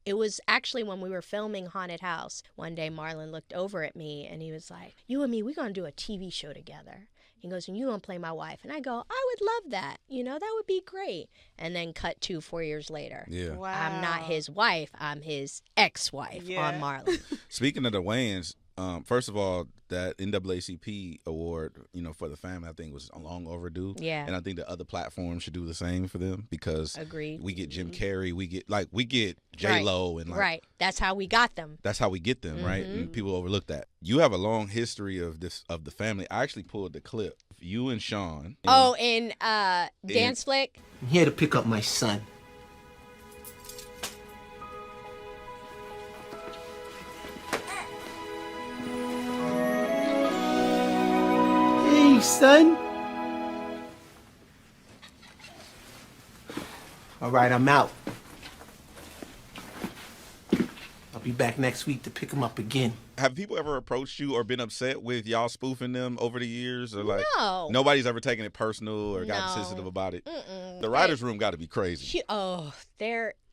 It was actually when we were filming Haunted House. One day Marlon looked over at me and he was like, you and me, we're going to do a TV show together. He goes, and you going to play my wife. And I go, I would love that. That would be great. And then cut to 4 years later. Yeah. Wow. I'm not his wife. I'm his ex-wife on Marlon. Speaking of the Wayans, first of all, that NAACP award, for the family, I think was long overdue. Yeah. And I think the other platforms should do the same for them because Agreed. we get Jim Carrey, we get J-Lo and right. That's how we got them. That's how we get them, right? And people overlook that. You have a long history of the family. I actually pulled the clip. You and Sean. In Dance Flick? I'm here to pick up my son. Hey, son. All right, I'm out. I'll be back next week to pick him up again. Have people ever approached you or been upset with y'all spoofing them over the years? Or No. Nobody's ever taken it personal or gotten sensitive about it? The writer's room got to be crazy.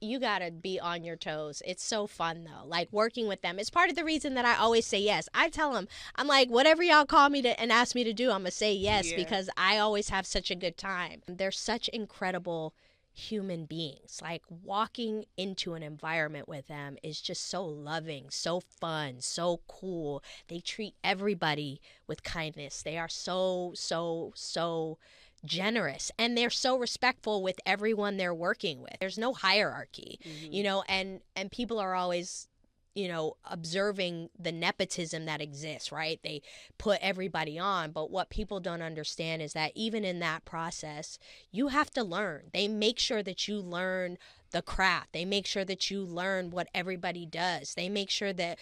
You got to be on your toes. It's so fun, though. Like, working with them. It's part of the reason that I always say yes. I tell them, I'm like, whatever y'all call me and ask me to do, I'm going to say yes because I always have such a good time. They're such incredible human beings. Like, walking into an environment with them is just so loving, so fun, so cool. They treat everybody with kindness. They are so generous, and they're so respectful with everyone they're working with. There's no hierarchy, and people are always observing the nepotism that exists, right? They put everybody on, but what people don't understand is that even in that process, you have to learn. They make sure that you learn the craft. They make sure that you learn what everybody does. They make sure that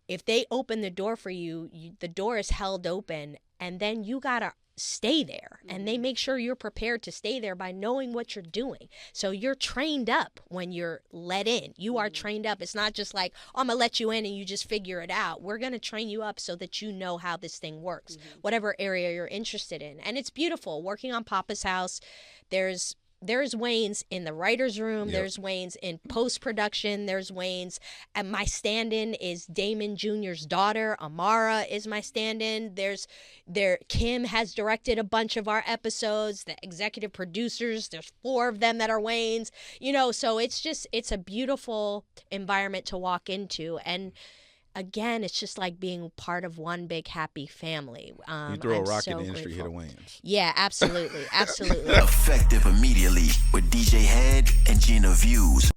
if they open the door for you, the door is held open, and then you gotta stay there, and they make sure you're prepared to stay there by knowing what you're doing. So you're trained up when you're let in. You are trained up. It's not just like, oh, I'm gonna let you in and you just figure it out. We're gonna train you up so that you know how this thing works, whatever area you're interested in. And it's beautiful working on Papa's House. There's Wayans in the writer's room. Yep. There's Wayans in post-production. There's Wayans. And my stand-in is Damon Jr.'s daughter. Amara is my stand-in. Kim has directed a bunch of our episodes. The executive producers, there's 4 of them that are Wayans. So it's a beautiful environment to walk into. And again, it's just like being part of one big happy family. You throw a I'm rock so in the industry, hit grateful. a Wayans. Yeah, absolutely. Absolutely. Effective immediately with DJ Head and Gina Views.